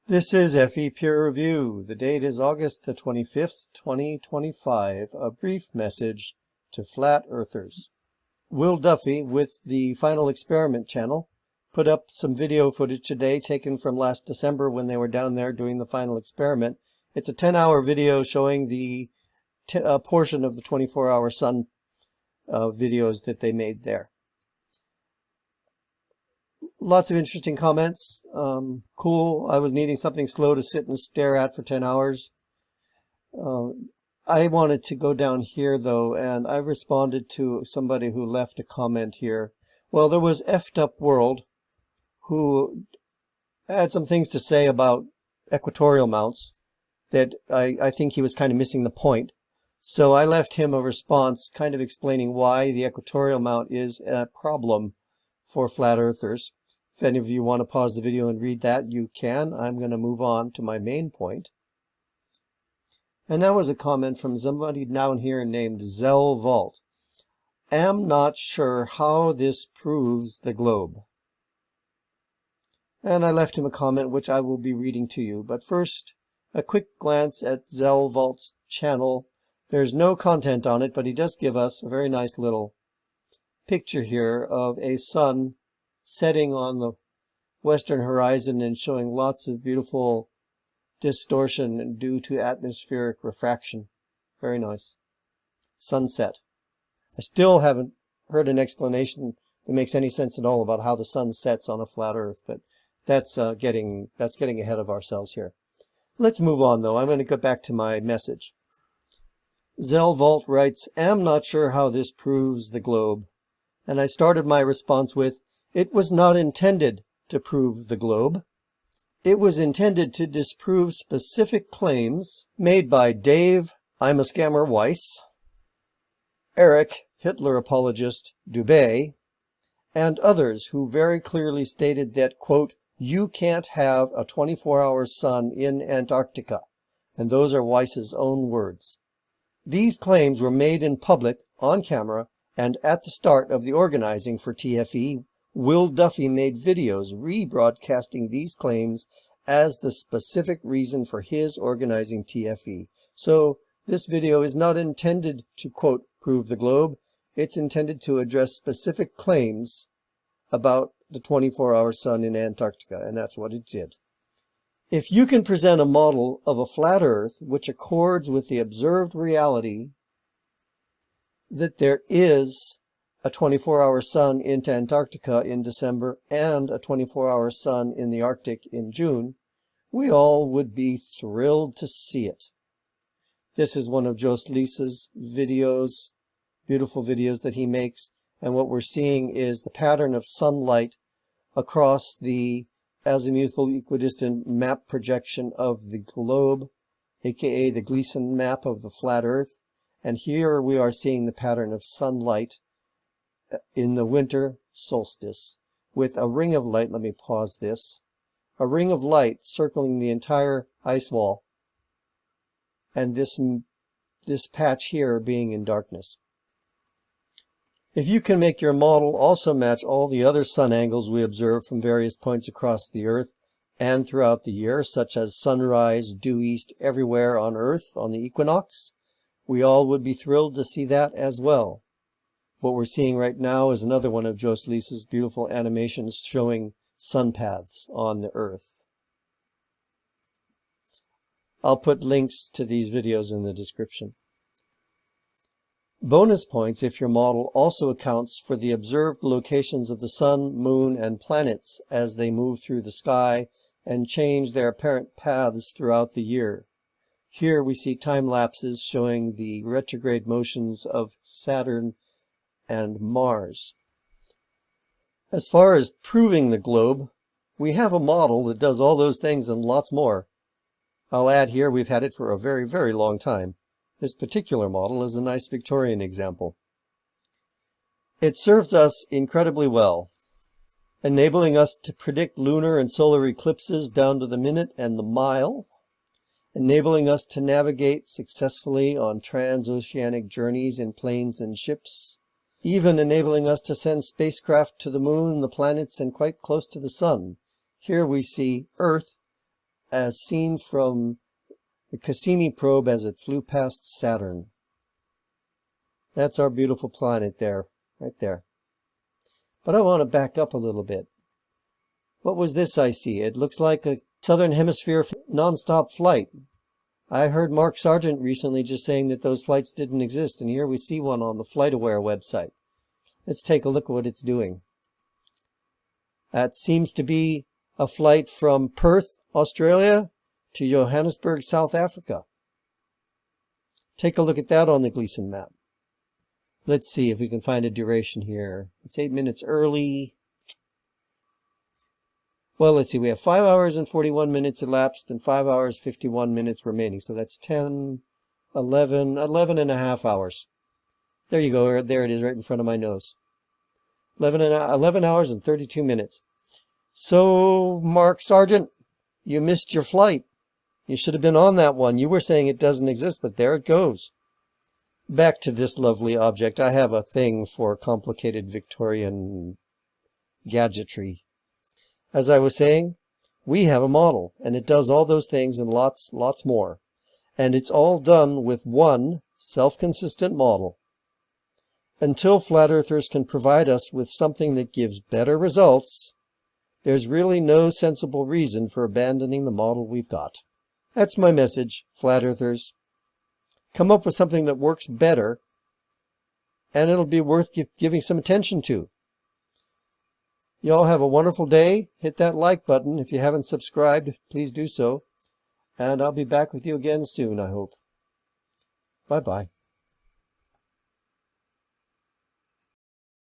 This is FE Peer Review. The date is August the 25th, 2025. A brief message to flat earthers. Will Duffy with the Final Experiment channel put up some video footage today taken from last December when they were down there doing the final experiment. It's a 10-hour video showing the portion of the 24-hour sun videos that they made there. Lots of interesting comments. Cool. I was needing something slow to sit and stare at for 10 hours. I wanted to go down here, though, and I responded to somebody who left a comment here. Well, there was Effed Up World, who had some things to say about equatorial mounts that I think he was kind of missing the point. So I left him a response kind of explaining why the equatorial mount is a problem for flat earthers. If any of you want to pause the video and read that, you can. I'm going to move on to my main point. And that was a comment from somebody down here named Zell Vault. Am not sure how this proves the globe. And I left him a comment which I will be reading to you. But first, a quick glance at Zell Vault's channel. There's no content on it, but he does give us a very nice little picture here of a sun setting on the western horizon and showing lots of beautiful distortion due to atmospheric refraction. Very nice. Sunset. I still haven't heard an explanation that makes any sense at all about how the sun sets on a flat earth, but that's getting ahead of ourselves here. Let's move on, though. I'm going to go back to my message. Zell Vault writes, am not sure how this proves the globe. And I started my response with, it was not intended to prove the globe. It was intended to disprove specific claims made by Dave, I'm a Scammer Weiss, Eric, Hitler apologist Dubé, and others who very clearly stated that, quote, you can't have a 24-hour sun in Antarctica. And those are Weiss's own words. These claims were made in public, on camera, and at the start of the organizing for TFE, Will Duffy made videos rebroadcasting these claims as the specific reason for his organizing TFE. So this video is not intended to, quote, prove the globe. It's intended to address specific claims about the 24-hour sun in Antarctica, and that's what it did. If you can present a model of a flat Earth which accords with the observed reality that there is a 24-hour sun into Antarctica in December and a 24-hour sun in the Arctic in June, we all would be thrilled to see it. This is one of Jost Lisa's videos, beautiful videos that he makes, and what we're seeing is the pattern of sunlight across the azimuthal equidistant map projection of the globe, aka the Gleason map of the flat Earth. And here we are seeing the pattern of sunlight in the winter solstice with a ring of light. Let me pause this. A ring of light circling the entire ice wall, and this patch here being in darkness. If you can make your model also match all the other sun angles we observe from various points across the Earth and throughout the year, such as sunrise, due east everywhere on Earth on the equinox, we all would be thrilled to see that as well. What we're seeing right now is another one of Jost Lisa's beautiful animations showing sun paths on the Earth. I'll put links to these videos in the description. Bonus points if your model also accounts for the observed locations of the sun, moon, and planets as they move through the sky and change their apparent paths throughout the year. Here we see time lapses showing the retrograde motions of Saturn and Mars. As far as proving the globe, we have a model that does all those things and lots more. I'll add here we've had it for a very, very long time. This particular model is a nice Victorian example. It serves us incredibly well, enabling us to predict lunar and solar eclipses down to the minute and the mile, enabling us to navigate successfully on transoceanic journeys in planes and ships, even enabling us to send spacecraft to the moon, the planets, and quite close to the sun. Here we see Earth as seen from the Cassini probe as it flew past Saturn. That's our beautiful planet there, right there. But I want to back up a little bit. What was this I see? It looks like a Southern Hemisphere non-stop flight. I heard Mark Sargent recently just saying that those flights didn't exist, and here we see one on the FlightAware website. Let's take a look at what it's doing. That seems to be a flight from Perth, Australia to Johannesburg, South Africa. Take a look at that on the Gleason map. Let's see if we can find a duration here. It's 8 minutes early. Well, let's see. We have 5 hours and 41 minutes elapsed and 5 hours 51 minutes remaining. So that's 10, 11 and a half hours. There you go. There it is right in front of my nose. 11 hours and 32 minutes. So, Mark Sargent, you missed your flight. You should have been on that one. You were saying it doesn't exist, but there it goes. Back to this lovely object. I have a thing for complicated Victorian gadgetry. As I was saying, we have a model, and it does all those things and lots more. And it's all done with one self-consistent model. Until flat earthers can provide us with something that gives better results, there's really no sensible reason for abandoning the model we've got. That's my message, flat earthers. Come up with something that works better, and it'll be worth giving some attention to. You all have a wonderful day. Hit that like button. If you haven't subscribed, please do so. And I'll be back with you again soon, I hope. Bye-bye.